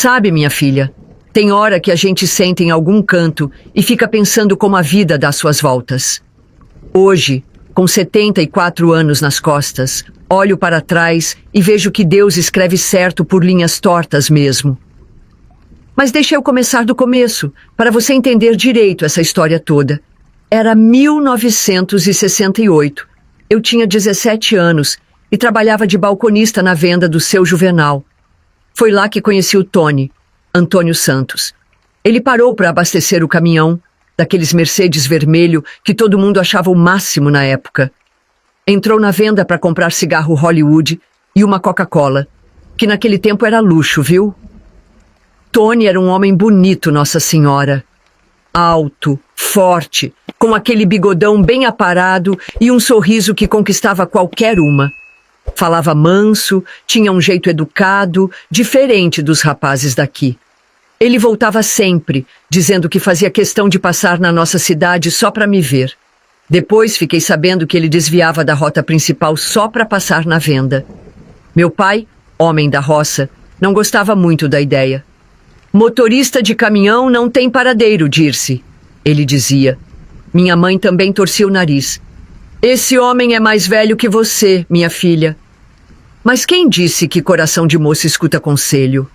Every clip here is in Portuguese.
Sabe, minha filha, tem hora que a gente senta em algum canto e fica pensando como a vida dá suas voltas. Hoje, com 74 anos nas costas, olho para trás e vejo que Deus escreve certo por linhas tortas mesmo. Mas deixa eu começar do começo, para você entender direito essa história toda. Era 1968. Eu tinha 17 anos e trabalhava de balconista na venda do Seu Juvenal. Foi lá que conheci o Tony, Antônio Santos. Ele parou para abastecer o caminhão, daqueles Mercedes vermelho que todo mundo achava o máximo na época. Entrou na venda para comprar cigarro Hollywood e uma Coca-Cola, que naquele tempo era luxo, viu? Tony era um homem bonito, Nossa Senhora. Alto, forte, com aquele bigodão bem aparado e um sorriso que conquistava qualquer uma. Falava manso, tinha um jeito educado, diferente dos rapazes daqui. Ele voltava sempre, dizendo que fazia questão de passar na nossa cidade só para me ver. Depois fiquei sabendo que ele desviava da rota principal só para passar na venda. Meu pai, homem da roça, não gostava muito da ideia. Motorista de caminhão não tem paradeiro, Dirce, ele dizia. Minha mãe também torcia o nariz. Esse homem é mais velho que você, minha filha. Mas quem disse que coração de moça escuta conselho?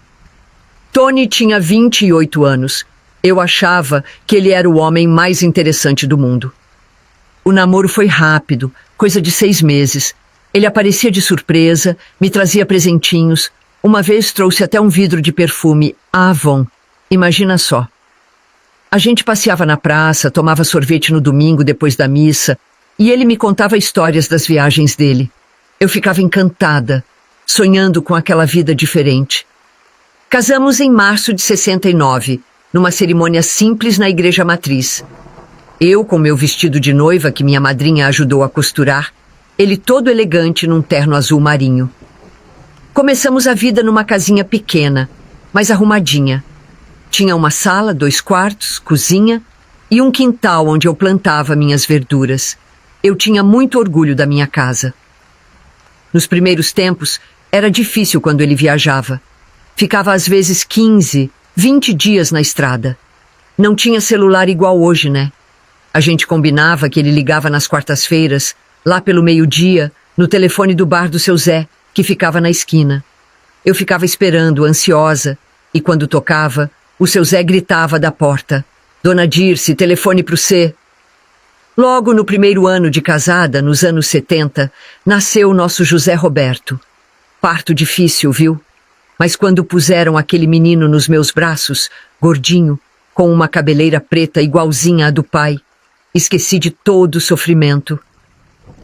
Tony tinha 28 anos. Eu achava que ele era o homem mais interessante do mundo. O namoro foi rápido, coisa de 6 meses. Ele aparecia de surpresa, me trazia presentinhos. Uma vez trouxe até um vidro de perfume Avon. Imagina só. A gente passeava na praça, tomava sorvete no domingo depois da missa, e ele me contava histórias das viagens dele. Eu ficava encantada, sonhando com aquela vida diferente. Casamos em março de 69, numa cerimônia simples na igreja matriz. Eu com meu vestido de noiva que minha madrinha ajudou a costurar, ele todo elegante num terno azul marinho. Começamos a vida numa casinha pequena, mas arrumadinha. Tinha uma sala, 2 quartos, cozinha e um quintal onde eu plantava minhas verduras. Eu tinha muito orgulho da minha casa. Nos primeiros tempos, era difícil quando ele viajava. Ficava às vezes 15, 20 dias na estrada. Não tinha celular igual hoje, né? A gente combinava que ele ligava nas quartas-feiras, lá pelo meio-dia, no telefone do bar do seu Zé, que ficava na esquina. Eu ficava esperando, ansiosa, e quando tocava, o seu Zé gritava da porta: Dona Dirce, telefone pro C. Logo no primeiro ano de casada, nos anos 70, nasceu o nosso José Roberto. Parto difícil, viu? Mas quando puseram aquele menino nos meus braços, gordinho, com uma cabeleira preta igualzinha à do pai, esqueci de todo o sofrimento.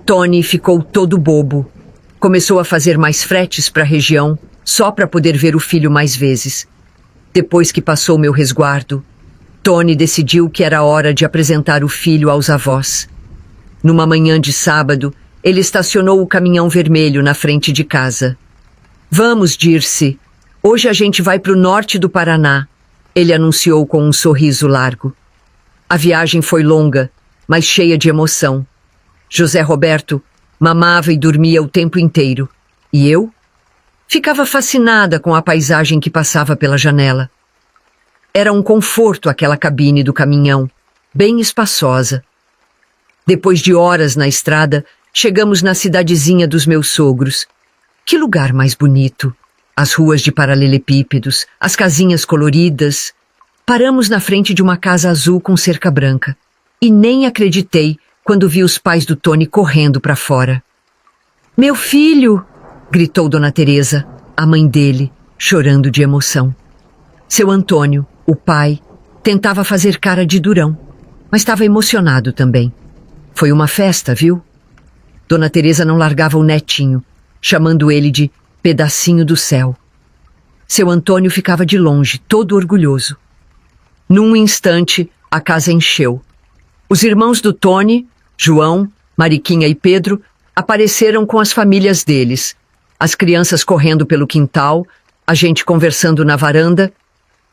Tony ficou todo bobo. Começou a fazer mais fretes para a região, só para poder ver o filho mais vezes. Depois que passou meu resguardo, Tony decidiu que era hora de apresentar o filho aos avós. Numa manhã de sábado, ele estacionou o caminhão vermelho na frente de casa. Vamos, Dirce. Hoje a gente vai para o norte do Paraná, ele anunciou com um sorriso largo. A viagem foi longa, mas cheia de emoção. José Roberto mamava e dormia o tempo inteiro. E eu? Ficava fascinada com a paisagem que passava pela janela. Era um conforto aquela cabine do caminhão, bem espaçosa. Depois de horas na estrada, chegamos na cidadezinha dos meus sogros. Que lugar mais bonito! As ruas de paralelepípedos, as casinhas coloridas. Paramos na frente de uma casa azul com cerca branca. E nem acreditei quando vi os pais do Tony correndo para fora. Meu filho! Gritou Dona Teresa, a mãe dele, chorando de emoção. Seu Antônio, o pai, tentava fazer cara de durão, mas estava emocionado também. Foi uma festa, viu? Dona Teresa não largava o netinho, chamando ele de pedacinho do céu. Seu Antônio ficava de longe, todo orgulhoso. Num instante, a casa encheu. Os irmãos do Tony, João, Mariquinha e Pedro, apareceram com as famílias deles. As crianças correndo pelo quintal, a gente conversando na varanda.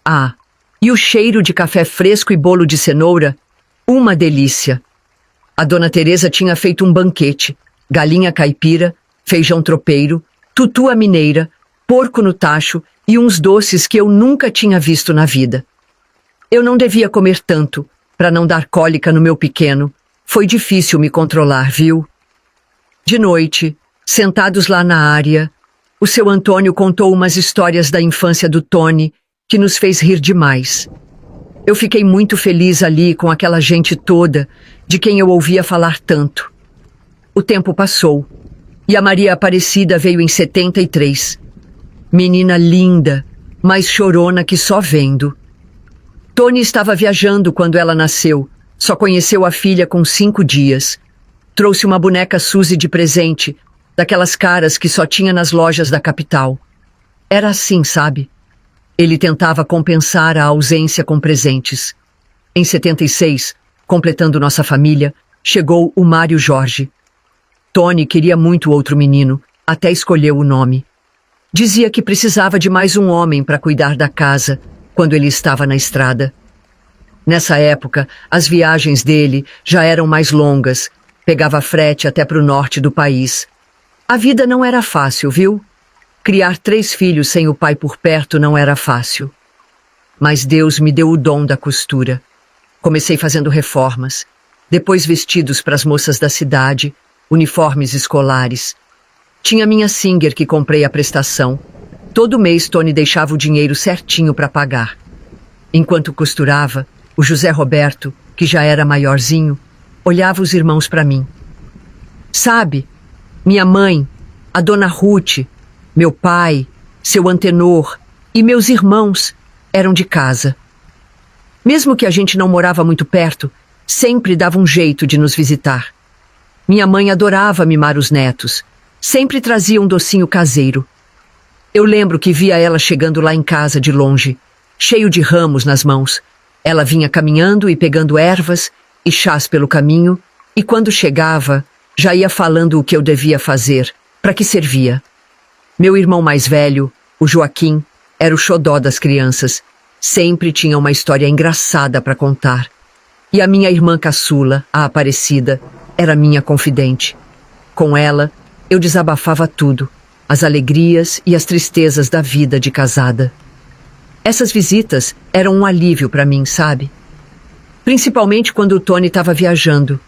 Ah, e o cheiro de café fresco e bolo de cenoura, uma delícia. A Dona Teresa tinha feito um banquete, galinha caipira, feijão tropeiro, tutu à mineira, porco no tacho e uns doces que eu nunca tinha visto na vida. Eu não devia comer tanto, para não dar cólica no meu pequeno. Foi difícil me controlar, viu? De noite, sentados lá na área, o seu Antônio contou umas histórias da infância do Tony que nos fez rir demais. Eu fiquei muito feliz ali com aquela gente toda de quem eu ouvia falar tanto. O tempo passou e a Maria Aparecida veio em 73. Menina linda, mas chorona que só vendo. Tony estava viajando quando ela nasceu. Só conheceu a filha com 5 dias. Trouxe uma boneca Suzy de presente, daquelas caras que só tinha nas lojas da capital. Era assim, sabe? Ele tentava compensar a ausência com presentes. Em 76, completando nossa família, chegou o Mário Jorge. Tony queria muito outro menino, até escolheu o nome. Dizia que precisava de mais um homem para cuidar da casa, quando ele estava na estrada. Nessa época, as viagens dele já eram mais longas, pegava frete até para o norte do país. A vida não era fácil, viu? Criar 3 filhos sem o pai por perto não era fácil. Mas Deus me deu o dom da costura. Comecei fazendo reformas, depois vestidos para as moças da cidade, uniformes escolares. Tinha minha Singer que comprei à prestação. Todo mês Tony deixava o dinheiro certinho para pagar. Enquanto costurava, o José Roberto, que já era maiorzinho, olhava os irmãos para mim. Sabe, minha mãe, a dona Ruth, meu pai, seu Antenor e meus irmãos eram de casa. Mesmo que a gente não morava muito perto, sempre dava um jeito de nos visitar. Minha mãe adorava mimar os netos, sempre trazia um docinho caseiro. Eu lembro que via ela chegando lá em casa de longe, cheio de ramos nas mãos. Ela vinha caminhando e pegando ervas e chás pelo caminho, e quando chegava, já ia falando o que eu devia fazer, para que servia. Meu irmão mais velho, o Joaquim, era o xodó das crianças. Sempre tinha uma história engraçada para contar. E a minha irmã caçula, a Aparecida, era minha confidente. Com ela, eu desabafava tudo, as alegrias e as tristezas da vida de casada. Essas visitas eram um alívio para mim, sabe? Principalmente quando o Tony estava viajando.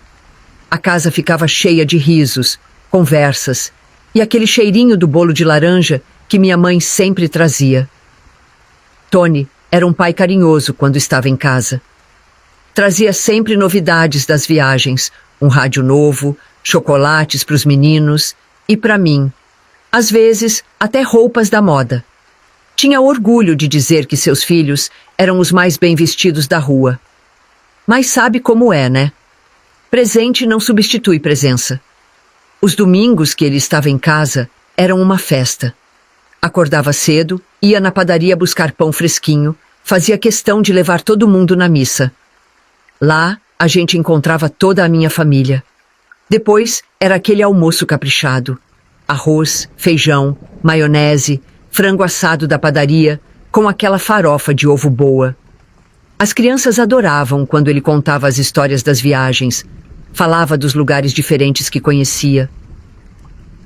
A casa ficava cheia de risos, conversas e aquele cheirinho do bolo de laranja que minha mãe sempre trazia. Tony era um pai carinhoso quando estava em casa. Trazia sempre novidades das viagens, um rádio novo, chocolates para os meninos e para mim. Às vezes, até roupas da moda. Tinha orgulho de dizer que seus filhos eram os mais bem vestidos da rua. Mas sabe como é, né? Presente não substitui presença. Os domingos que ele estava em casa eram uma festa. Acordava cedo, ia na padaria buscar pão fresquinho, fazia questão de levar todo mundo na missa. Lá, a gente encontrava toda a minha família. Depois, era aquele almoço caprichado. Arroz, feijão, maionese, frango assado da padaria, com aquela farofa de ovo boa. As crianças adoravam quando ele contava as histórias das viagens, falava dos lugares diferentes que conhecia.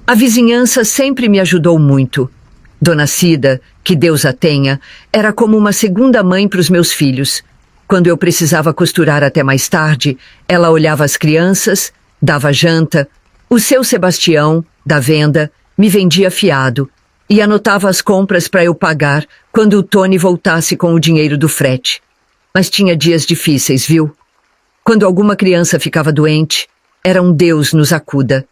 A vizinhança sempre me ajudou muito. Dona Cida, que Deus a tenha, era como uma segunda mãe para os meus filhos. Quando eu precisava costurar até mais tarde, ela olhava as crianças, dava janta. O seu Sebastião, da venda, me vendia fiado e anotava as compras para eu pagar quando o Tony voltasse com o dinheiro do frete. Mas tinha dias difíceis, viu? Quando alguma criança ficava doente, era um Deus nos acuda.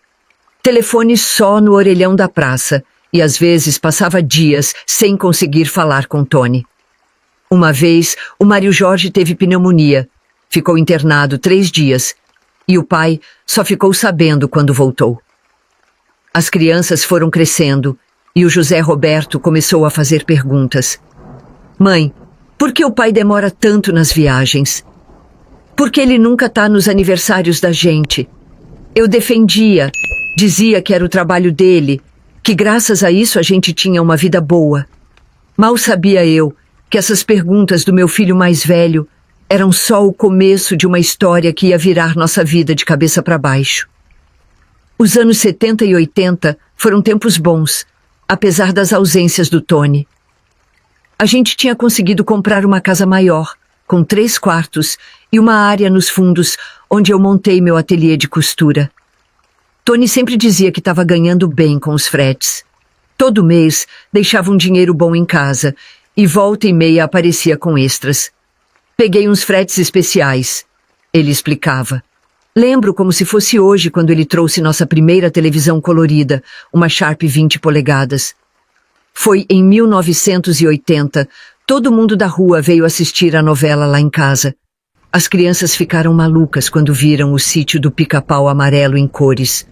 Telefone só no orelhão da praça e às vezes passava dias sem conseguir falar com Tony. Uma vez, o Mário Jorge teve pneumonia, ficou internado 3 dias e o pai só ficou sabendo quando voltou. As crianças foram crescendo e o José Roberto começou a fazer perguntas. Mãe, por que o pai demora tanto nas viagens? Por que ele nunca está nos aniversários da gente? Eu defendia, dizia que era o trabalho dele, que graças a isso a gente tinha uma vida boa. Mal sabia eu que essas perguntas do meu filho mais velho eram só o começo de uma história que ia virar nossa vida de cabeça para baixo. Os anos 70 e 80 foram tempos bons. apesar das ausências do Tony. A gente tinha conseguido comprar uma casa maior, com 3 quartos e uma área nos fundos onde eu montei meu ateliê de costura. Tony sempre dizia que estava ganhando bem com os fretes. Todo mês deixava um dinheiro bom em casa e volta e meia aparecia com extras. Peguei uns fretes especiais, ele explicava. Lembro como se fosse hoje quando ele trouxe nossa primeira televisão colorida, uma Sharp 20 polegadas. Foi em 1980. Todo mundo da rua veio assistir a novela lá em casa. As crianças ficaram malucas quando viram o sítio do Pica-Pau Amarelo em cores.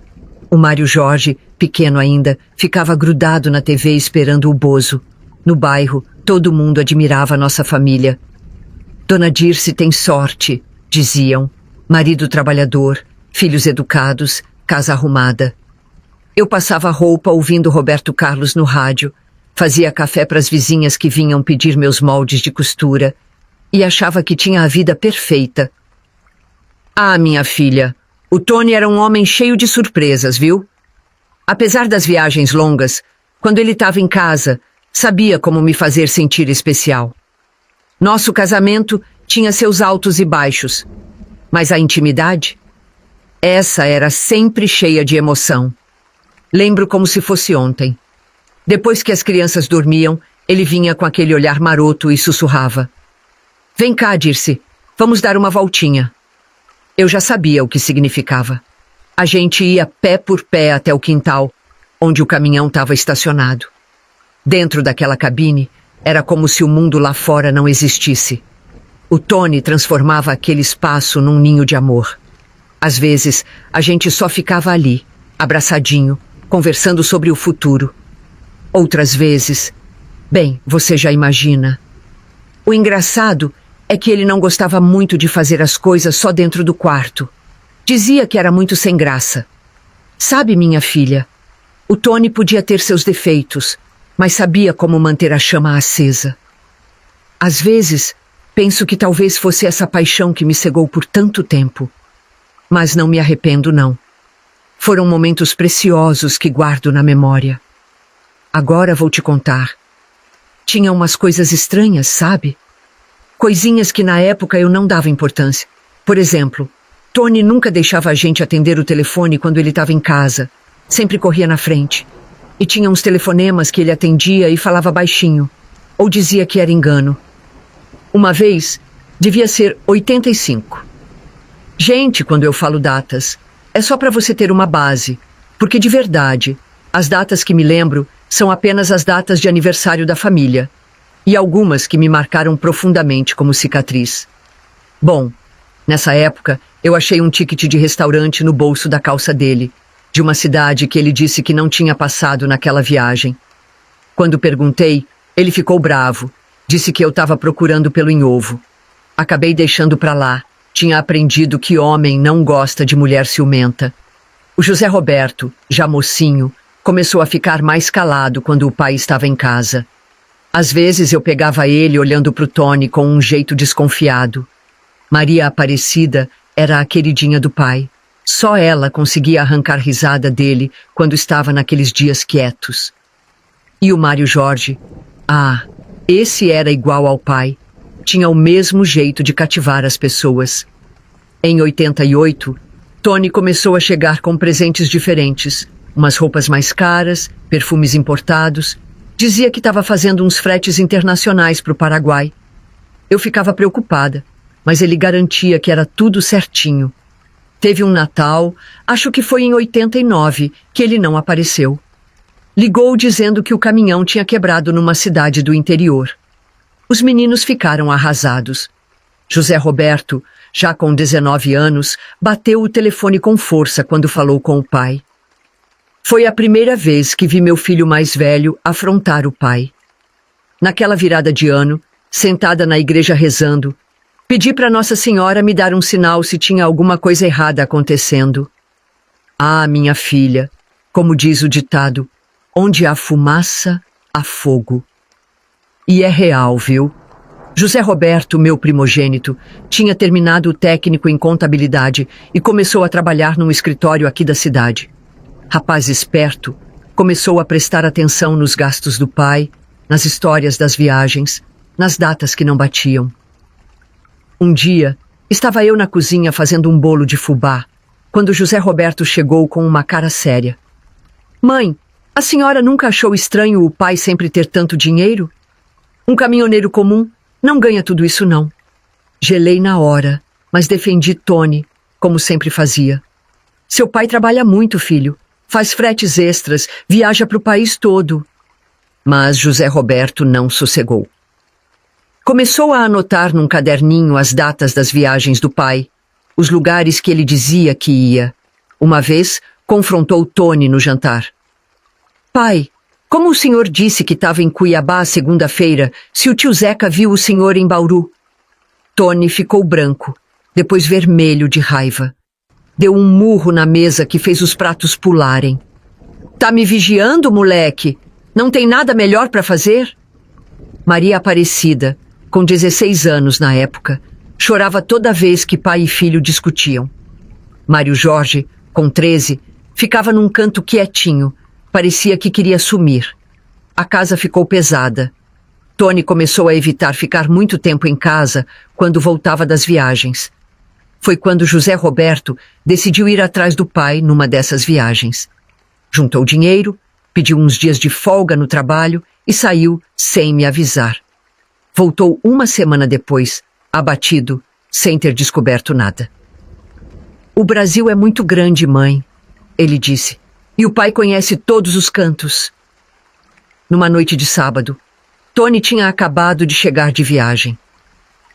O Mário Jorge, pequeno ainda, ficava grudado na TV esperando o Bozo. No bairro, todo mundo admirava a nossa família. Dona Dirce tem sorte, diziam. Marido trabalhador, filhos educados, casa arrumada. Eu passava roupa ouvindo Roberto Carlos no rádio, fazia café para as vizinhas que vinham pedir meus moldes de costura e achava que tinha a vida perfeita. Ah, minha filha, o Tony era um homem cheio de surpresas, viu? Apesar das viagens longas, quando ele estava em casa, sabia como me fazer sentir especial. Nosso casamento tinha seus altos e baixos, mas a intimidade? Essa era sempre cheia de emoção. Lembro como se fosse ontem. Depois que as crianças dormiam, ele vinha com aquele olhar maroto e sussurrava. Vem cá, Dirce, vamos dar uma voltinha. Eu já sabia o que significava. A gente ia pé por pé até o quintal, onde o caminhão estava estacionado. Dentro daquela cabine, era como se o mundo lá fora não existisse. O Tony transformava aquele espaço num ninho de amor. Às vezes, a gente só ficava ali, abraçadinho, conversando sobre o futuro. Outras vezes, bem, você já imagina. O engraçado é que ele não gostava muito de fazer as coisas só dentro do quarto. Dizia que era muito sem graça. Sabe, minha filha, o Tony podia ter seus defeitos, mas sabia como manter a chama acesa. Às vezes, penso que talvez fosse essa paixão que me cegou por tanto tempo. Mas não me arrependo, não. Foram momentos preciosos que guardo na memória. Agora vou te contar. Tinha umas coisas estranhas, sabe? Coisinhas que na época eu não dava importância. Por exemplo, Tony nunca deixava a gente atender o telefone quando ele estava em casa. Sempre corria na frente. E tinha uns telefonemas que ele atendia e falava baixinho. Ou dizia que era engano. Uma vez, devia ser 85. Gente, quando eu falo datas, é só para você ter uma base. Porque de verdade, as datas que me lembro são apenas as datas de aniversário da família. E algumas que me marcaram profundamente como cicatriz. Bom, nessa época, eu achei um ticket de restaurante no bolso da calça dele, de uma cidade que ele disse que não tinha passado naquela viagem. Quando perguntei, ele ficou bravo, disse que eu estava procurando pelo enhovo. Acabei deixando para lá, tinha aprendido que homem não gosta de mulher ciumenta. O José Roberto, já mocinho, começou a ficar mais calado quando o pai estava em casa. Às vezes eu pegava ele olhando para o Tony com um jeito desconfiado. Maria Aparecida era a queridinha do pai. Só ela conseguia arrancar risada dele quando estava naqueles dias quietos. E o Mário Jorge? Ah, esse era igual ao pai. Tinha o mesmo jeito de cativar as pessoas. Em 88, Tony começou a chegar com presentes diferentes. Umas roupas mais caras, perfumes importados. Dizia que estava fazendo uns fretes internacionais para o Paraguai. Eu ficava preocupada, mas ele garantia que era tudo certinho. Teve um Natal, acho que foi em 89, que ele não apareceu. Ligou dizendo que o caminhão tinha quebrado numa cidade do interior. Os meninos ficaram arrasados. José Roberto, já com 19 anos, bateu o telefone com força quando falou com o pai. Foi a primeira vez que vi meu filho mais velho afrontar o pai. Naquela virada de ano, sentada na igreja rezando, pedi para Nossa Senhora me dar um sinal se tinha alguma coisa errada acontecendo. Ah, minha filha, como diz o ditado, onde há fumaça, há fogo. E é real, viu? José Roberto, meu primogênito, tinha terminado o técnico em contabilidade e começou a trabalhar num escritório aqui da cidade. Rapaz esperto, Começou a prestar atenção nos gastos do pai, nas histórias das viagens, nas datas que não batiam. Um dia, estava eu na cozinha fazendo um bolo de fubá, quando José Roberto chegou com uma cara séria. Mãe, a senhora nunca achou estranho o pai sempre ter tanto dinheiro? Um caminhoneiro comum não ganha tudo isso, não. Gelei na hora, mas defendi Tony, como sempre fazia. Seu pai trabalha muito, filho. Faz fretes extras, viaja para o país todo. Mas José Roberto não sossegou. Começou a anotar num caderninho as datas das viagens do pai, os lugares que ele dizia que ia. Uma vez, confrontou Tony no jantar. Pai, como o senhor disse que estava em Cuiabá segunda-feira, se o tio Zeca viu o senhor em Bauru? Tony ficou branco, depois vermelho de raiva. Deu um murro na mesa que fez os pratos pularem. Tá me vigiando, moleque? Não tem nada melhor para fazer? Maria Aparecida, com 16 anos na época, chorava toda vez que pai e filho discutiam. Mário Jorge, com 13, ficava num canto quietinho, parecia que queria sumir. A casa ficou pesada. Tony começou a evitar ficar muito tempo em casa quando voltava das viagens. Foi quando José Roberto decidiu ir atrás do pai numa dessas viagens. Juntou dinheiro, pediu uns dias de folga no trabalho e saiu sem me avisar. Voltou uma semana depois, abatido, sem ter descoberto nada. O Brasil é muito grande, mãe, ele disse, e o pai conhece todos os cantos. Numa noite de sábado, Tony tinha acabado de chegar de viagem.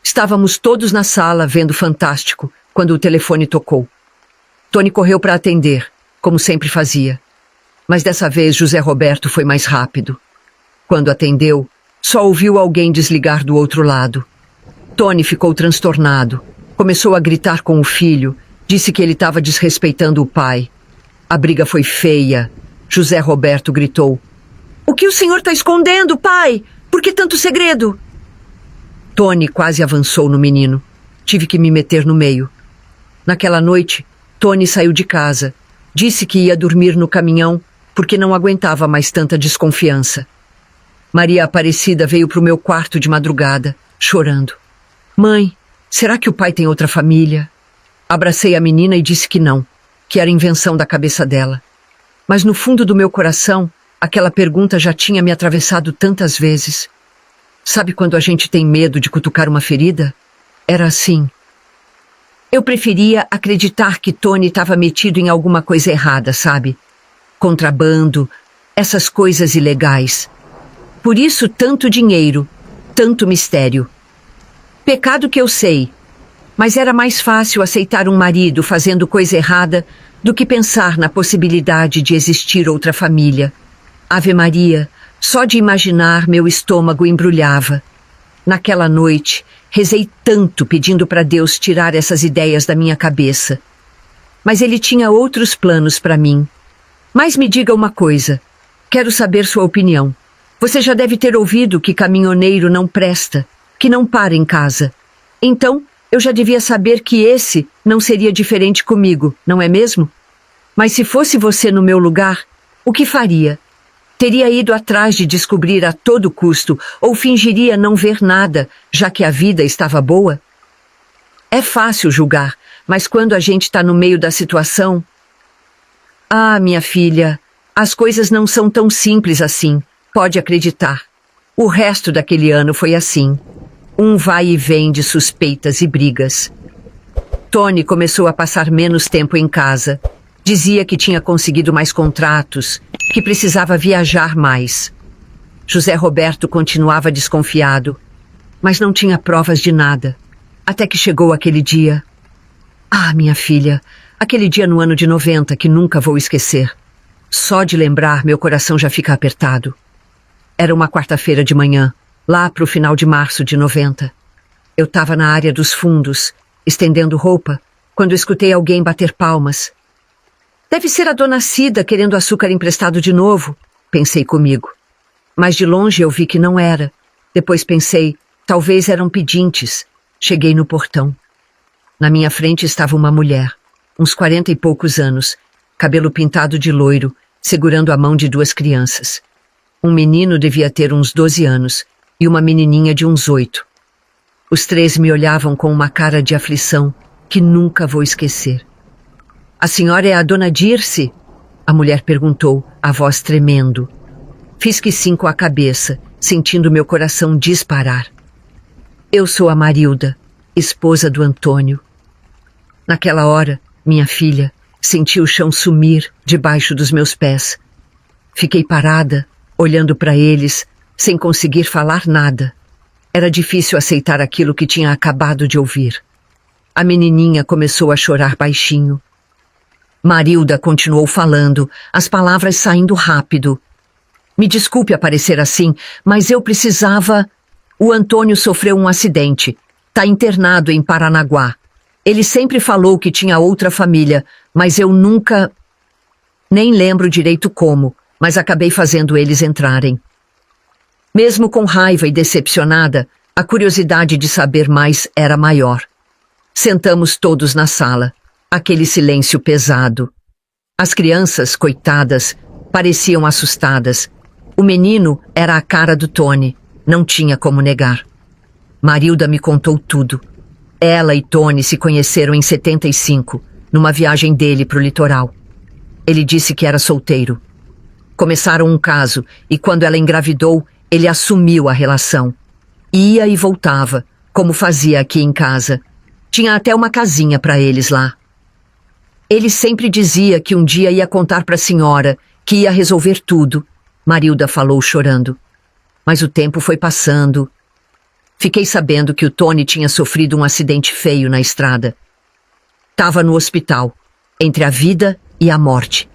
Estávamos todos na sala vendo Fantástico quando o telefone tocou. Tony correu para atender, como sempre fazia. Mas dessa vez José Roberto foi mais rápido. Quando atendeu, só ouviu alguém desligar do outro lado. Tony ficou transtornado. Começou a gritar com o filho. Disse que ele estava desrespeitando o pai. A briga foi feia. José Roberto gritou. O que o senhor está escondendo, pai? Por que tanto segredo? Tony quase avançou no menino. Tive que me meter no meio. Naquela noite, Tony saiu de casa. Disse que ia dormir no caminhão porque não aguentava mais tanta desconfiança. Maria Aparecida veio para o meu quarto de madrugada, chorando. Mãe, será que o pai tem outra família? Abracei a menina e disse que não, que era invenção da cabeça dela. Mas no fundo do meu coração, aquela pergunta já tinha me atravessado tantas vezes. Sabe quando a gente tem medo de cutucar uma ferida? Era assim. Eu preferia acreditar que Tony estava metido em alguma coisa errada, sabe? Contrabando, essas coisas ilegais. Por isso tanto dinheiro, tanto mistério. Pecado que eu sei, mas era mais fácil aceitar um marido fazendo coisa errada do que pensar na possibilidade de existir outra família. Ave Maria, só de imaginar meu estômago embrulhava. Naquela noite, rezei tanto pedindo para Deus tirar essas ideias da minha cabeça. Mas ele tinha outros planos para mim. Mas me diga uma coisa, quero saber sua opinião. Você já deve ter ouvido que caminhoneiro não presta, que não para em casa. Então, eu já devia saber que esse não seria diferente comigo, não é mesmo? Mas se fosse você no meu lugar, o que faria? Teria ido atrás de descobrir a todo custo ou fingiria não ver nada, já que a vida estava boa? É fácil julgar, mas quando a gente está no meio da situação... Ah, minha filha, as coisas não são tão simples assim, pode acreditar. O resto daquele ano foi assim. Um vai e vem de suspeitas e brigas. Tony começou a passar menos tempo em casa. Dizia que tinha conseguido mais contratos, que precisava viajar mais. José Roberto continuava desconfiado, mas não tinha provas de nada. Até que chegou aquele dia. Ah, minha filha, aquele dia no ano de 90 que nunca vou esquecer. Só de lembrar, meu coração já fica apertado. Era uma quarta-feira de manhã, lá pro final de março de 90. Eu estava na área dos fundos, estendendo roupa, quando escutei alguém bater palmas. Deve ser a dona Cida querendo açúcar emprestado de novo, pensei comigo. Mas de longe eu vi que não era. Depois pensei, talvez eram pedintes. Cheguei no portão. Na minha frente estava uma mulher, uns 40 e poucos anos, cabelo pintado de loiro, segurando a mão de duas crianças. Um menino devia ter uns 12 anos e uma menininha de uns 8. Os três me olhavam com uma cara de aflição que nunca vou esquecer. A senhora é a dona Dirce? A mulher perguntou, a voz tremendo. Fiz que sim com a cabeça, sentindo meu coração disparar. Eu sou a Marilda, esposa do Antônio. Naquela hora, minha filha, senti o chão sumir debaixo dos meus pés. Fiquei parada, olhando para eles, sem conseguir falar nada. Era difícil aceitar aquilo que tinha acabado de ouvir. A menininha começou a chorar baixinho. Marilda continuou falando, as palavras saindo rápido. Me desculpe aparecer assim, mas eu precisava... O Antônio sofreu um acidente. Tá internado em Paranaguá. Ele sempre falou que tinha outra família, mas eu nunca... Nem lembro direito como, mas acabei fazendo eles entrarem. Mesmo com raiva e decepcionada, a curiosidade de saber mais era maior. Sentamos todos na sala, aquele silêncio pesado. As crianças, coitadas, pareciam assustadas. O menino era a cara do Tony, não tinha como negar. Marilda me contou tudo. Ela e Tony se conheceram em 75, numa viagem dele para o litoral. Ele disse que era solteiro. Começaram um caso e quando ela engravidou, ele assumiu a relação. Ia e voltava, como fazia aqui em casa. Tinha até uma casinha para eles lá. Ele sempre dizia que um dia ia contar para a senhora, que ia resolver tudo, Marilda falou chorando. Mas o tempo foi passando. Fiquei sabendo que o Tony tinha sofrido um acidente feio na estrada. Tava no hospital, entre a vida e a morte.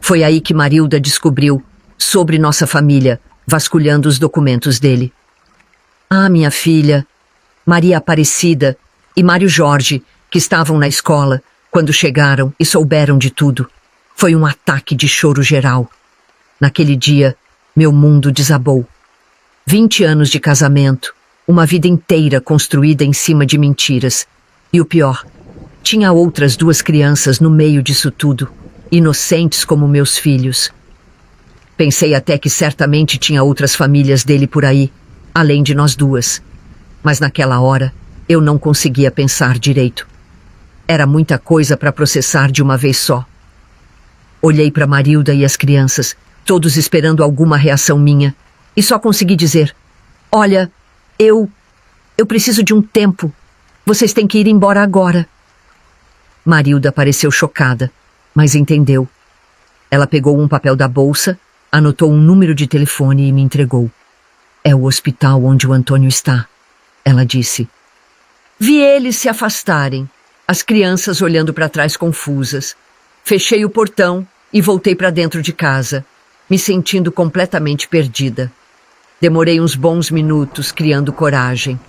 Foi aí que Marilda descobriu sobre nossa família, vasculhando os documentos dele. Ah, minha filha, Maria Aparecida e Mário Jorge, que estavam na escola, quando chegaram e souberam de tudo. Foi um ataque de choro geral. Naquele dia, meu mundo desabou. 20 anos de casamento, uma vida inteira construída em cima de mentiras. E o pior, tinha outras 2 crianças no meio disso tudo, inocentes como meus filhos. Pensei até que certamente tinha outras famílias dele por aí, além de nós 2. Mas naquela hora, eu não conseguia pensar direito. Era muita coisa para processar de uma vez só. Olhei para Marilda e as crianças, todos esperando alguma reação minha, e só consegui dizer: olha, eu preciso de um tempo. Vocês têm que ir embora agora. Marilda pareceu chocada, mas entendeu. Ela pegou um papel da bolsa, anotou um número de telefone e me entregou. É o hospital onde o Antônio está, ela disse. Vi eles se afastarem, as crianças olhando para trás confusas. Fechei o portão e voltei para dentro de casa, me sentindo completamente perdida. Demorei uns bons minutos criando coragem.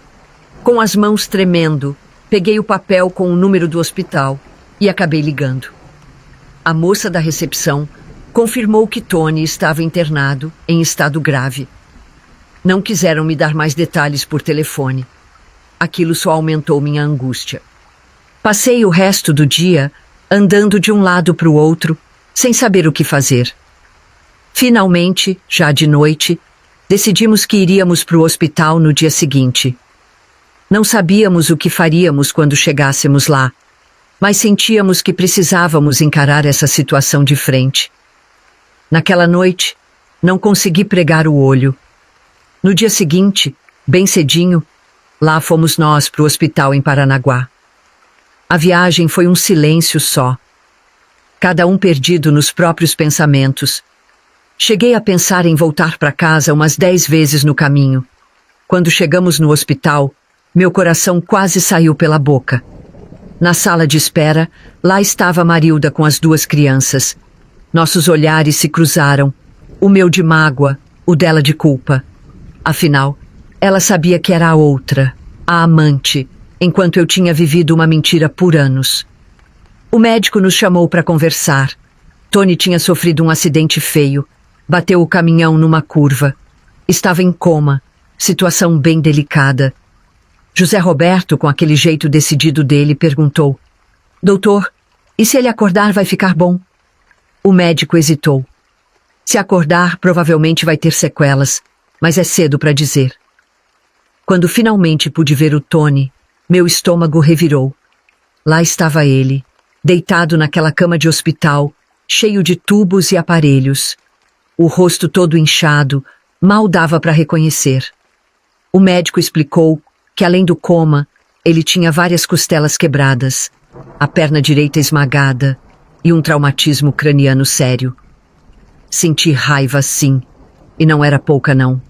Com as mãos tremendo, peguei o papel com o número do hospital e acabei ligando. A moça da recepção confirmou que Tony estava internado em estado grave. Não quiseram me dar mais detalhes por telefone. Aquilo só aumentou minha angústia. Passei o resto do dia andando de um lado para o outro, sem saber o que fazer. Finalmente, já de noite, decidimos que iríamos para o hospital no dia seguinte. Não sabíamos o que faríamos quando chegássemos lá, mas sentíamos que precisávamos encarar essa situação de frente. Naquela noite, não consegui pregar o olho. No dia seguinte, bem cedinho, lá fomos nós para o hospital em Paranaguá. A viagem foi um silêncio só. Cada um perdido nos próprios pensamentos. Cheguei a pensar em voltar para casa umas 10 vezes no caminho. Quando chegamos no hospital, meu coração quase saiu pela boca. Na sala de espera, lá estava Marilda com as 2 crianças. Nossos olhares se cruzaram, o meu de mágoa, o dela de culpa. Afinal, ela sabia que era a outra, a amante, enquanto eu tinha vivido uma mentira por anos. O médico nos chamou para conversar. Tony tinha sofrido um acidente feio. Bateu o caminhão numa curva. Estava em coma, situação bem delicada. José Roberto, com aquele jeito decidido dele, perguntou: Doutor, e se ele acordar vai ficar bom? O médico hesitou. Se acordar, provavelmente vai ter sequelas, mas é cedo para dizer. Quando finalmente pude ver o Tony, meu estômago revirou. Lá estava ele, deitado naquela cama de hospital, cheio de tubos e aparelhos. O rosto todo inchado, mal dava para reconhecer. O médico explicou que, além do coma, ele tinha várias costelas quebradas, a perna direita esmagada e um traumatismo craniano sério. Senti raiva, sim, e não era pouca, não.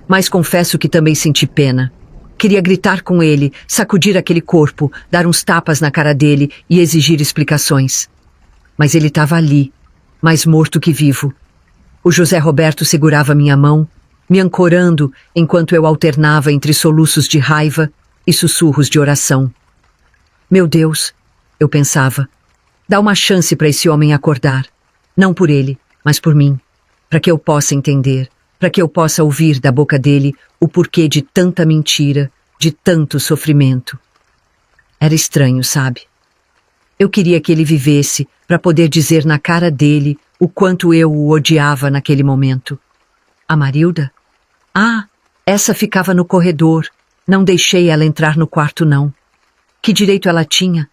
Mas confesso que também senti pena. Queria gritar com ele, sacudir aquele corpo, dar uns tapas na cara dele e exigir explicações. Mas ele estava ali, mais morto que vivo. O José Roberto segurava minha mão, me ancorando enquanto eu alternava entre soluços de raiva e sussurros de oração. Meu Deus, eu pensava, dá uma chance para esse homem acordar. Não por ele, mas por mim, para que eu possa entender, para que eu possa ouvir da boca dele o porquê de tanta mentira, de tanto sofrimento. Era estranho, sabe? Eu queria que ele vivesse para poder dizer na cara dele o quanto eu o odiava naquele momento. A Marilda? Ah, essa ficava no corredor. Não deixei ela entrar no quarto, não. Que direito ela tinha?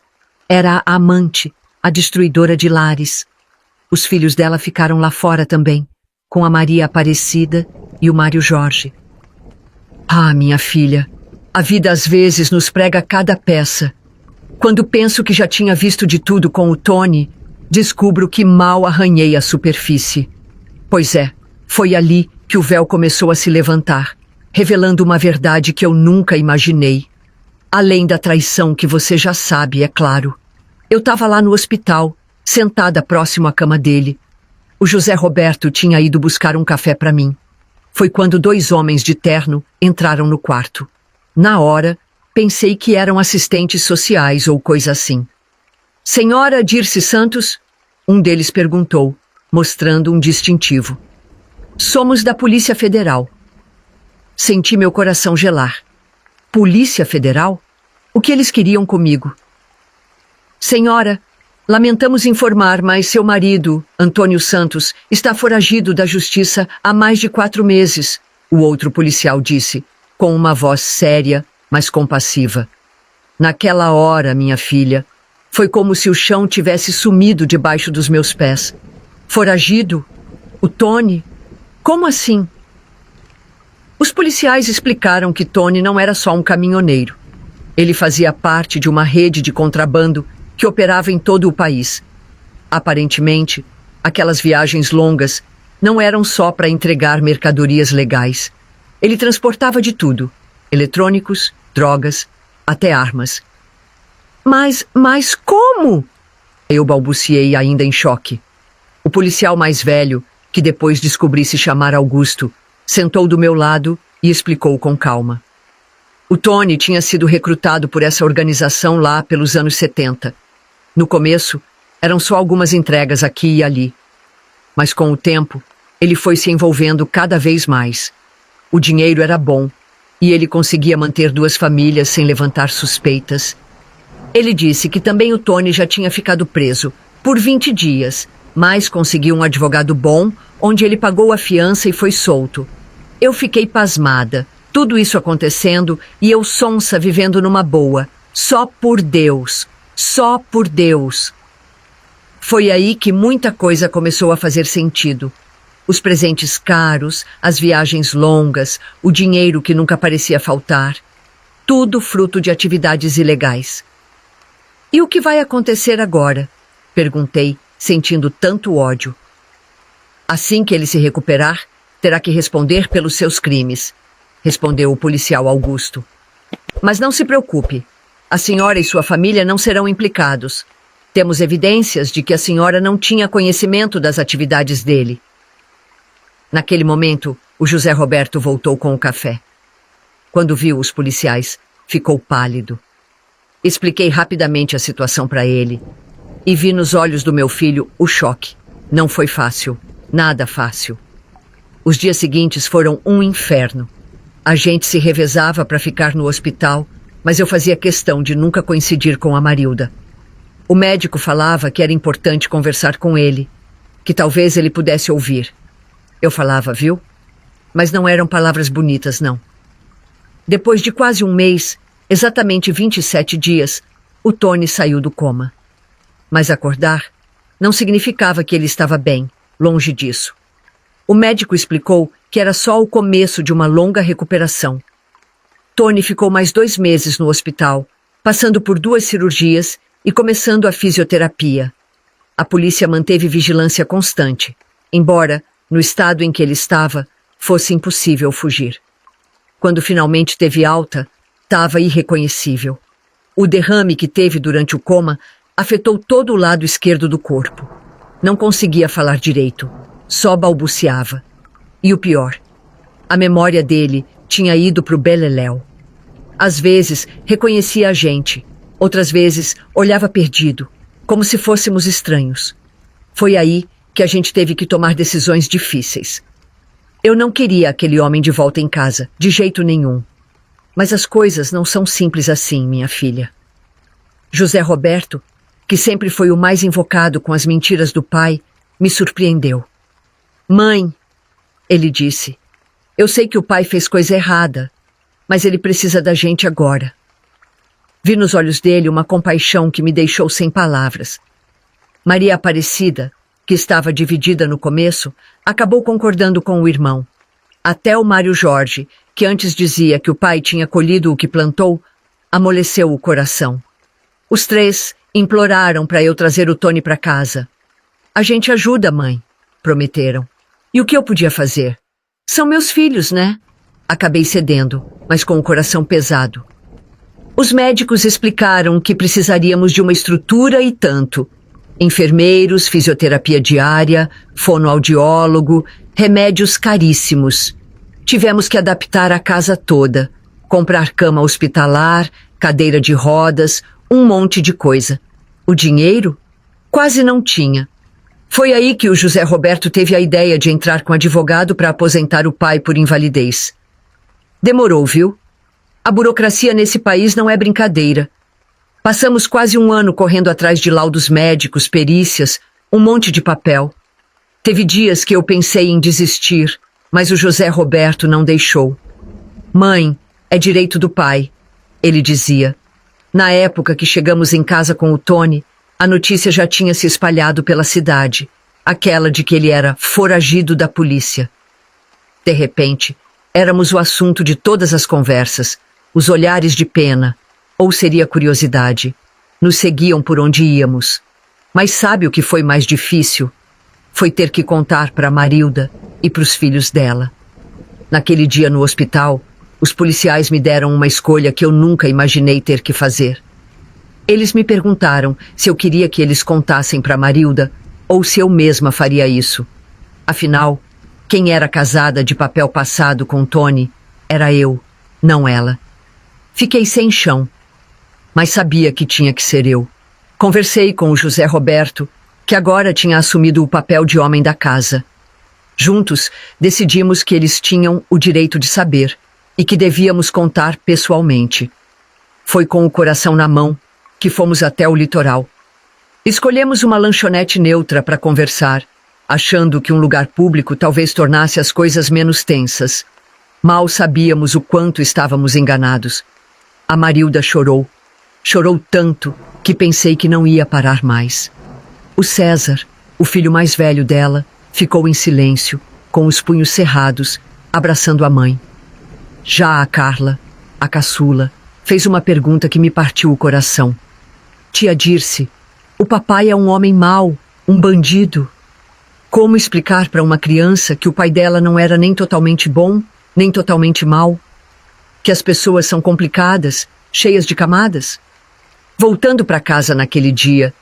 Era a amante, a destruidora de lares. Os filhos dela ficaram lá fora também, com a Maria Aparecida e o Mário Jorge. Ah, minha filha, a vida às vezes nos prega cada peça. Quando penso que já tinha visto de tudo com o Tony, descubro que mal arranhei a superfície. Pois é, foi ali que o véu começou a se levantar, revelando uma verdade que eu nunca imaginei. Além da traição que você já sabe, é claro. Eu estava lá no hospital, sentada próximo à cama dele. O José Roberto tinha ido buscar um café para mim. Foi quando 2 homens de terno entraram no quarto. Na hora, pensei que eram assistentes sociais ou coisa assim. Senhora Dirce Santos? Um deles perguntou, mostrando um distintivo. Somos da Polícia Federal. Senti meu coração gelar. Polícia Federal? O que eles queriam comigo? Senhora, lamentamos informar, mas seu marido, Antônio Santos, está foragido da justiça há mais de 4 meses, o outro policial disse, com uma voz séria, mas compassiva. Naquela hora, minha filha, foi como se o chão tivesse sumido debaixo dos meus pés. Foragido? O Tony? Como assim? Os policiais explicaram que Tony não era só um caminhoneiro. Ele fazia parte de uma rede de contrabando que operava em todo o país. Aparentemente, aquelas viagens longas não eram só para entregar mercadorias legais. Ele transportava de tudo: eletrônicos, drogas, até armas. Mas como? Eu balbuciei, ainda em choque. O policial mais velho, que depois descobri se chamar Augusto, sentou do meu lado e explicou com calma. O Tony tinha sido recrutado por essa organização lá pelos anos 70. No começo, eram só algumas entregas aqui e ali. Mas com o tempo, ele foi se envolvendo cada vez mais. O dinheiro era bom, e ele conseguia manter 2 famílias sem levantar suspeitas. Ele disse que também o Tony já tinha ficado preso por 20 dias, mas conseguiu um advogado bom, onde ele pagou a fiança e foi solto. Eu fiquei pasmada, tudo isso acontecendo e eu sonsa vivendo numa boa. Só por Deus. Só por Deus. Foi aí que muita coisa começou a fazer sentido. Os presentes caros, as viagens longas, o dinheiro que nunca parecia faltar. Tudo fruto de atividades ilegais. E o que vai acontecer agora? Perguntei, sentindo tanto ódio. Assim que ele se recuperar, terá que responder pelos seus crimes, respondeu o policial Augusto. Mas não se preocupe. A senhora e sua família não serão implicados. Temos evidências de que a senhora não tinha conhecimento das atividades dele. Naquele momento, o José Roberto voltou com o café. Quando viu os policiais, ficou pálido. Expliquei rapidamente a situação para ele e vi nos olhos do meu filho o choque. Não foi fácil, nada fácil. Os dias seguintes foram um inferno. A gente se revezava para ficar no hospital, mas eu fazia questão de nunca coincidir com a Marilda. O médico falava que era importante conversar com ele, que talvez ele pudesse ouvir. Eu falava, viu? Mas não eram palavras bonitas, não. Depois de quase um mês, exatamente 27 dias, o Tony saiu do coma. Mas acordar não significava que ele estava bem, longe disso. O médico explicou que era só o começo de uma longa recuperação. Tony ficou mais 2 meses no hospital, passando por 2 cirurgias e começando a fisioterapia. A polícia manteve vigilância constante, embora, no estado em que ele estava, fosse impossível fugir. Quando finalmente teve alta, estava irreconhecível. O derrame que teve durante o coma afetou todo o lado esquerdo do corpo. Não conseguia falar direito, só balbuciava. E o pior, a memória dele tinha ido para o beleléu. Às vezes, reconhecia a gente. Outras vezes, olhava perdido, como se fôssemos estranhos. Foi aí que a gente teve que tomar decisões difíceis. Eu não queria aquele homem de volta em casa, de jeito nenhum. Mas as coisas não são simples assim, minha filha. José Roberto, que sempre foi o mais invocado com as mentiras do pai, me surpreendeu. Mãe, ele disse, eu sei que o pai fez coisa errada, mas ele precisa da gente agora. Vi nos olhos dele uma compaixão que me deixou sem palavras. Maria Aparecida, que estava dividida no começo, acabou concordando com o irmão. Até o Mário Jorge, que antes dizia que o pai tinha colhido o que plantou, amoleceu o coração. Os 3 imploraram para eu trazer o Tony para casa. A gente ajuda, mãe, prometeram. E o que eu podia fazer? São meus filhos, né? Acabei cedendo, mas com o coração pesado. Os médicos explicaram que precisaríamos de uma estrutura e tanto. Enfermeiros, fisioterapia diária, fonoaudiólogo, remédios caríssimos. Tivemos que adaptar a casa toda, comprar cama hospitalar, cadeira de rodas, um monte de coisa. O dinheiro? Quase não tinha. Foi aí que o José Roberto teve a ideia de entrar com advogado para aposentar o pai por invalidez. Demorou, viu? A burocracia nesse país não é brincadeira. Passamos quase 1 ano correndo atrás de laudos médicos, perícias, um monte de papel. Teve dias que eu pensei em desistir, mas o José Roberto não deixou. Mãe, é direito do pai, ele dizia. Na época que chegamos em casa com o Tony, a notícia já tinha se espalhado pela cidade, aquela de que ele era foragido da polícia. De repente, éramos o assunto de todas as conversas, os olhares de pena, ou seria curiosidade. Nos seguiam por onde íamos. Mas sabe o que foi mais difícil? Foi ter que contar para Marilda e para os filhos dela. Naquele dia no hospital, os policiais me deram uma escolha que eu nunca imaginei ter que fazer. Eles me perguntaram se eu queria que eles contassem para Marilda ou se eu mesma faria isso. Afinal, quem era casada de papel passado com Tony era eu, não ela. Fiquei sem chão, mas sabia que tinha que ser eu. Conversei com o José Roberto, que agora tinha assumido o papel de homem da casa. Juntos, decidimos que eles tinham o direito de saber e que devíamos contar pessoalmente. Foi com o coração na mão que fomos até o litoral. Escolhemos uma lanchonete neutra para conversar, achando que um lugar público talvez tornasse as coisas menos tensas. Mal sabíamos o quanto estávamos enganados. A Marilda chorou. Chorou tanto que pensei que não ia parar mais. O César, o filho mais velho dela, ficou em silêncio, com os punhos cerrados, abraçando a mãe. Já a Carla, a caçula, fez uma pergunta que me partiu o coração. Tia Dirce, o papai é um homem mau, um bandido. Como explicar para uma criança que o pai dela não era nem totalmente bom, nem totalmente mau? Que as pessoas são complicadas, cheias de camadas? Voltando para casa naquele dia,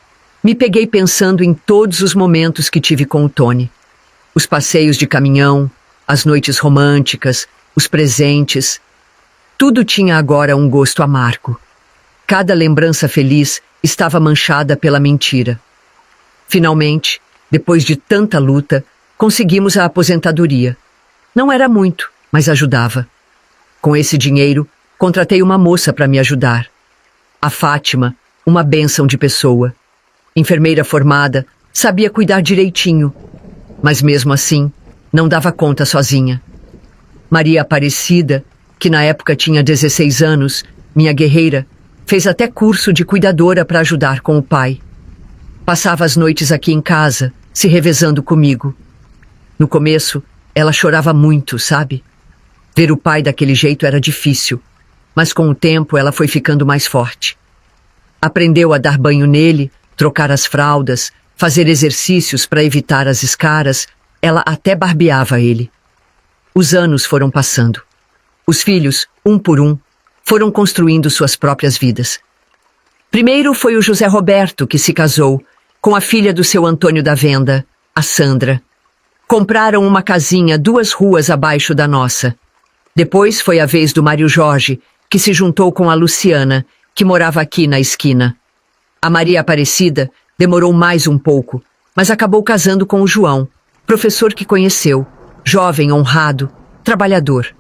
me peguei pensando em todos os momentos que tive com o Tony. Os passeios de caminhão, as noites românticas, os presentes. Tudo tinha agora um gosto amargo. Cada lembrança feliz estava manchada pela mentira. Finalmente, depois de tanta luta, conseguimos a aposentadoria. Não era muito, mas ajudava. Com esse dinheiro, contratei uma moça para me ajudar. A Fátima, uma bênção de pessoa. Enfermeira formada, sabia cuidar direitinho. Mas mesmo assim, Não dava conta sozinha. Maria Aparecida, que na época tinha 16 anos, minha guerreira, fez até curso de cuidadora para ajudar com o pai. Passava as noites aqui em casa, se revezando comigo. No começo, ela chorava muito, sabe? Ver o pai daquele jeito era difícil, mas com o tempo ela foi ficando mais forte. Aprendeu a dar banho nele, trocar as fraldas, fazer exercícios para evitar as escaras. Ela até barbeava ele. Os anos foram passando. Os filhos, um por um, foram construindo suas próprias vidas. Primeiro foi o José Roberto, que se casou com a filha do seu Antônio da Venda, a Sandra. Compraram uma casinha 2 ruas abaixo da nossa. Depois foi a vez do Mário Jorge, que se juntou com a Luciana, que morava aqui na esquina. A Maria Aparecida demorou mais um pouco, mas acabou casando com o João, professor que conheceu, jovem, honrado, trabalhador.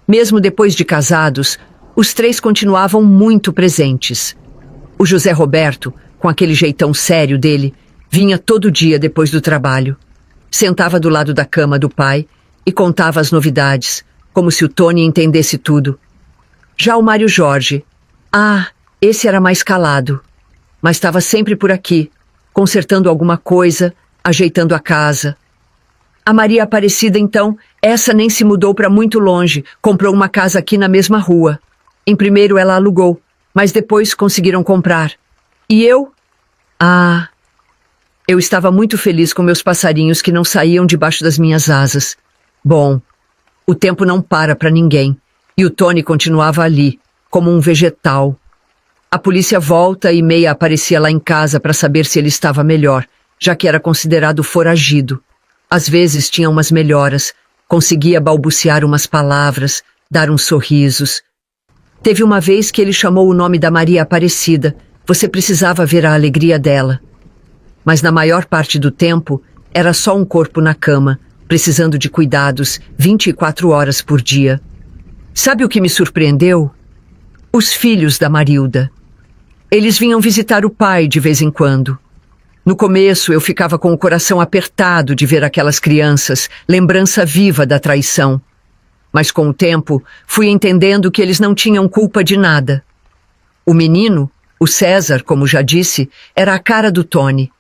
Mesmo depois de casados, os 3 continuavam muito presentes. O José Roberto, com aquele jeitão sério dele, vinha todo dia depois do trabalho. Sentava do lado da cama do pai e contava as novidades, como se o Tony entendesse tudo. Já o Mário Jorge, esse era mais calado, mas estava sempre por aqui, consertando alguma coisa, ajeitando a casa. A Maria Aparecida, então, essa nem se mudou para muito longe, comprou uma casa aqui na mesma rua. Em primeiro ela alugou, mas depois conseguiram comprar. E eu? Eu estava muito feliz com meus passarinhos que não saíam debaixo das minhas asas. Bom, o tempo não para ninguém, e o Tony continuava ali, como um vegetal. A polícia volta e meia aparecia lá em casa para saber se ele estava melhor, já que era considerado foragido. Às vezes tinha umas melhoras, conseguia balbuciar umas palavras, dar uns sorrisos. Teve uma vez que ele chamou o nome da Maria Aparecida. Você precisava ver a alegria dela. Mas na maior parte do tempo, era só um corpo na cama, precisando de cuidados 24 horas por dia. Sabe o que me surpreendeu? Os filhos da Marilda. Eles vinham visitar o pai de vez em quando. No começo, eu ficava com o coração apertado de ver aquelas crianças, lembrança viva da traição. Mas com o tempo, fui entendendo que eles não tinham culpa de nada. O menino, o César, como já disse, era a cara do Tony.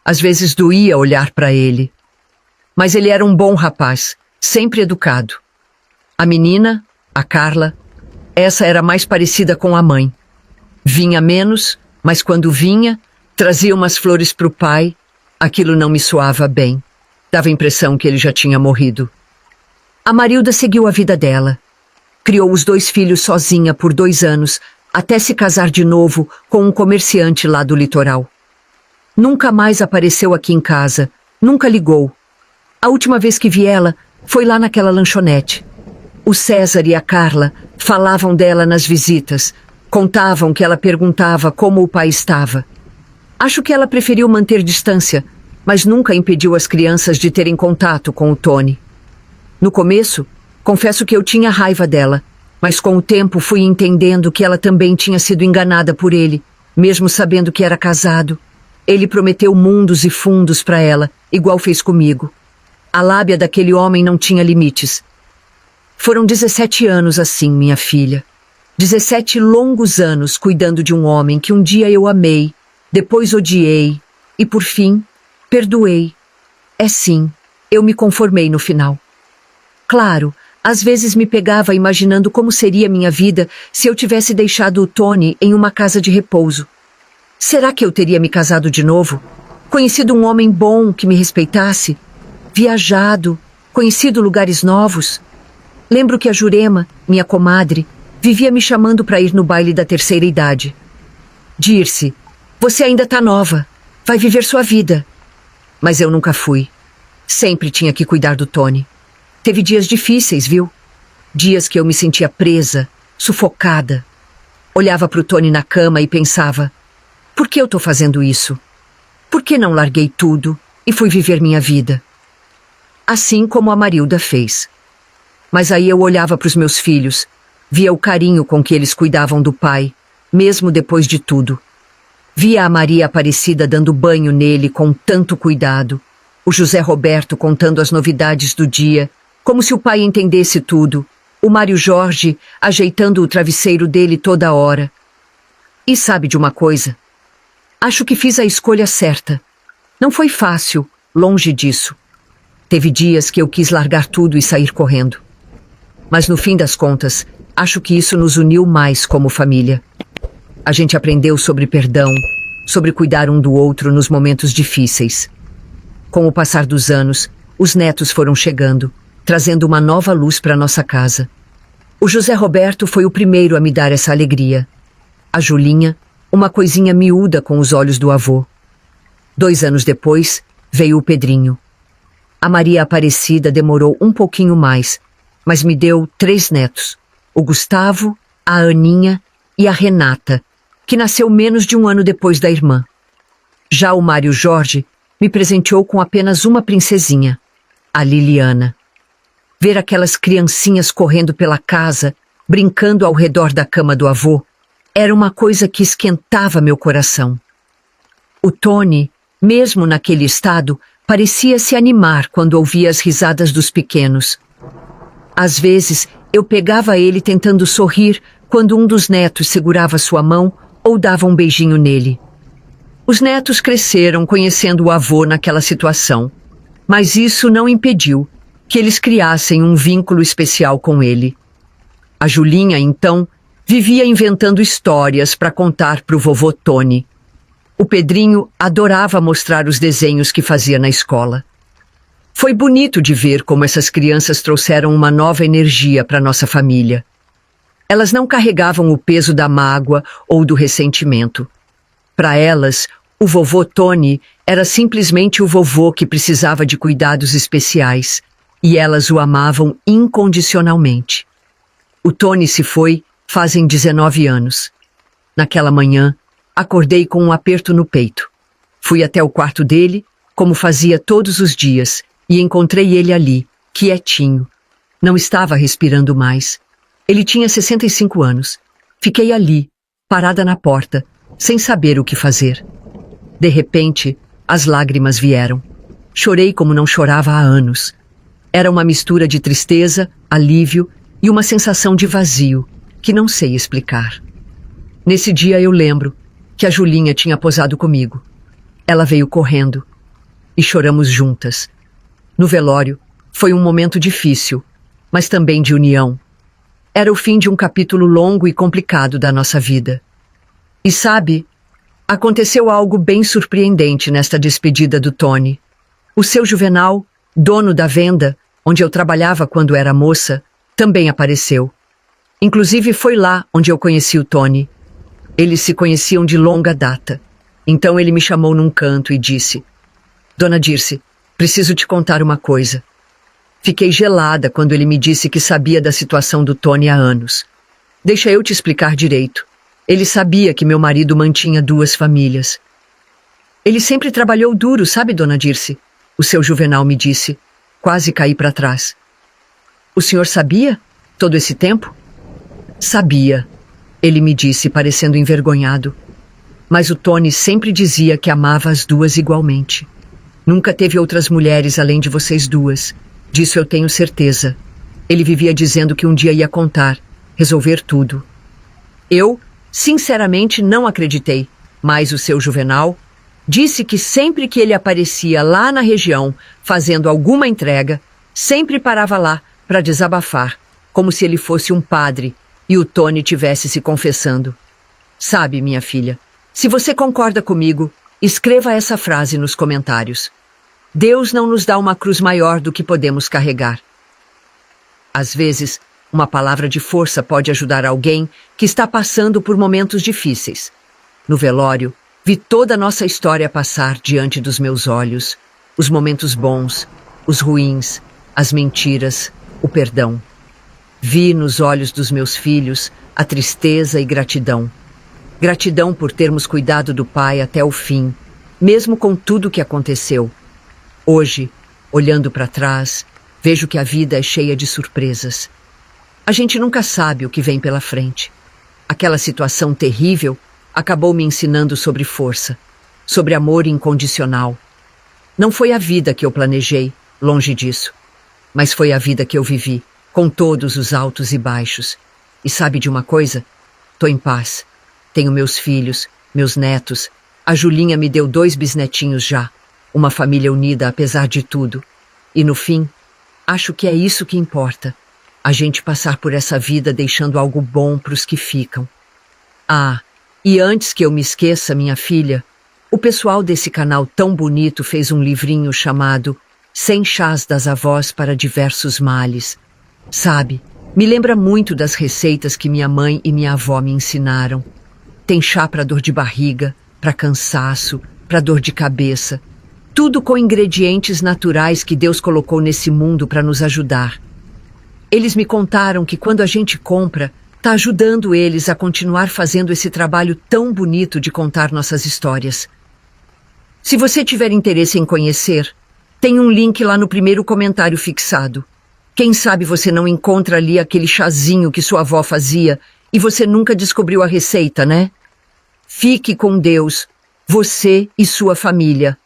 Às vezes doía olhar para ele. Mas ele era um bom rapaz, sempre educado. A menina, a Carla, essa era mais parecida com a mãe. Vinha menos, mas quando vinha, trazia umas flores para o pai. Aquilo não me soava bem. Dava a impressão que ele já tinha morrido. A Marilda seguiu a vida dela. Criou os 2 filhos sozinha por 2 anos, até se casar de novo com um comerciante lá do litoral. Nunca mais apareceu aqui em casa, nunca ligou. A última vez que vi ela foi lá naquela lanchonete. O César e a Carla falavam dela nas visitas, contavam que ela perguntava como o pai estava. Acho que ela preferiu manter distância, mas nunca impediu as crianças de terem contato com o Tony. No começo, confesso que eu tinha raiva dela, mas com o tempo fui entendendo que ela também tinha sido enganada por ele, mesmo sabendo que era casado. Ele prometeu mundos e fundos para ela, igual fez comigo. A lábia daquele homem não tinha limites. Foram 17 anos assim, minha filha. 17 longos anos cuidando de um homem que um dia eu amei, depois odiei e, por fim, perdoei. É sim, eu me conformei no final. Claro, às vezes me pegava imaginando como seria minha vida se eu tivesse deixado o Tony em uma casa de repouso. Será que eu teria me casado de novo? Conhecido um homem bom que me respeitasse? Viajado, conhecido lugares novos? Lembro que a Jurema, minha comadre, vivia me chamando para ir no baile da terceira idade. Dirce, você ainda está nova, vai viver sua vida. Mas eu nunca fui. Sempre tinha que cuidar do Tony. Teve dias difíceis, viu? Dias que eu me sentia presa, sufocada. Olhava para o Tony na cama e pensava, por que eu estou fazendo isso? Por que não larguei tudo e fui viver minha vida? Assim como a Marilda fez. Mas aí eu olhava para os meus filhos, via o carinho com que eles cuidavam do pai, mesmo depois de tudo. Via a Maria Aparecida dando banho nele com tanto cuidado. O José Roberto contando as novidades do dia, como se o pai entendesse tudo. O Mário Jorge ajeitando o travesseiro dele toda hora. E sabe de uma coisa? Acho que fiz a escolha certa. Não foi fácil, longe disso. Teve dias que eu quis largar tudo e sair correndo. Mas no fim das contas, acho que isso nos uniu mais como família. A gente aprendeu sobre perdão, sobre cuidar um do outro nos momentos difíceis. Com o passar dos anos, os netos foram chegando, trazendo uma nova luz para nossa casa. O José Roberto foi o primeiro a me dar essa alegria. A Julinha, uma coisinha miúda com os olhos do avô. 2 anos depois, veio o Pedrinho. A Maria Aparecida demorou um pouquinho mais, mas me deu 3 netos. O Gustavo, a Aninha e a Renata, que nasceu menos de 1 ano depois da irmã. Já o Mário Jorge me presenteou com apenas uma princesinha, a Liliana. Ver aquelas criancinhas correndo pela casa, brincando ao redor da cama do avô, era uma coisa que esquentava meu coração. O Tony, mesmo naquele estado, parecia se animar quando ouvia as risadas dos pequenos. Às vezes, eu pegava ele tentando sorrir quando um dos netos segurava sua mão ou dava um beijinho nele. Os netos cresceram conhecendo o avô naquela situação, mas isso não impediu que eles criassem um vínculo especial com ele. A Julinha, então, vivia inventando histórias para contar para o vovô Tony. O Pedrinho adorava mostrar os desenhos que fazia na escola. Foi bonito de ver como essas crianças trouxeram uma nova energia para nossa família. Elas não carregavam o peso da mágoa ou do ressentimento. Para elas, o vovô Tony era simplesmente o vovô que precisava de cuidados especiais, e elas o amavam incondicionalmente. O Tony se foi fazem 19 anos. Naquela manhã, acordei com um aperto no peito. Fui até o quarto dele, como fazia todos os dias, e encontrei ele ali, quietinho. Não estava respirando mais. Ele tinha 65 anos. Fiquei ali, parada na porta, sem saber o que fazer. De repente, as lágrimas vieram. Chorei como não chorava há anos. Era uma mistura de tristeza, alívio e uma sensação de vazio, que não sei explicar. Nesse dia eu lembro que a Julinha tinha posado comigo. Ela veio correndo e choramos juntas. No velório, foi um momento difícil, mas também de união. Era o fim de um capítulo longo e complicado da nossa vida. E sabe, aconteceu algo bem surpreendente nesta despedida do Tony. O seu Juvenal, dono da venda, onde eu trabalhava quando era moça, também apareceu. Inclusive foi lá onde eu conheci o Tony. Eles se conheciam de longa data. Então ele me chamou num canto e disse: Dona Dirce, preciso te contar uma coisa. Fiquei gelada quando ele me disse que sabia da situação do Tony há anos. Deixa eu te explicar direito. Ele sabia que meu marido mantinha 2 famílias. Ele sempre trabalhou duro, sabe, Dona Dirce? O seu Juvenal me disse. Quase caí para trás. O senhor sabia? Todo esse tempo? Sabia, ele me disse, parecendo envergonhado. Mas o Tony sempre dizia que amava as 2 igualmente. Nunca teve outras mulheres além de vocês 2. Disso eu tenho certeza. Ele vivia dizendo que um dia ia contar, resolver tudo. Eu, sinceramente, não acreditei, mas o seu Juvenal disse que sempre que ele aparecia lá na região, fazendo alguma entrega, sempre parava lá para desabafar, como se ele fosse um padre e o Tony tivesse se confessando. Sabe, minha filha, se você concorda comigo, escreva essa frase nos comentários. Deus não nos dá uma cruz maior do que podemos carregar. Às vezes, uma palavra de força pode ajudar alguém que está passando por momentos difíceis. No velório, vi toda a nossa história passar diante dos meus olhos. Os momentos bons, os ruins, as mentiras, o perdão. Vi nos olhos dos meus filhos a tristeza e gratidão. Gratidão por termos cuidado do pai até o fim, mesmo com tudo o que aconteceu. Hoje, olhando para trás, vejo que a vida é cheia de surpresas. A gente nunca sabe o que vem pela frente. Aquela situação terrível acabou me ensinando sobre força, sobre amor incondicional. Não foi a vida que eu planejei, longe disso. Mas foi a vida que eu vivi, com todos os altos e baixos. E sabe de uma coisa? Tô em paz. Tenho meus filhos, meus netos. A Julinha me deu 2 bisnetinhos já. Uma família unida apesar de tudo. E no fim, acho que é isso que importa. A gente passar por essa vida deixando algo bom pros que ficam. Ah, e antes que eu me esqueça, minha filha, o pessoal desse canal tão bonito fez um livrinho chamado 100 chás das avós para diversos males. Sabe, me lembra muito das receitas que minha mãe e minha avó me ensinaram. Tem chá para dor de barriga, para cansaço, para dor de cabeça. Tudo com ingredientes naturais que Deus colocou nesse mundo para nos ajudar. Eles me contaram que quando a gente compra, tá ajudando eles a continuar fazendo esse trabalho tão bonito de contar nossas histórias. Se você tiver interesse em conhecer, tem um link lá no primeiro comentário fixado. Quem sabe você não encontra ali aquele chazinho que sua avó fazia e você nunca descobriu a receita, né? Fique com Deus, você e sua família.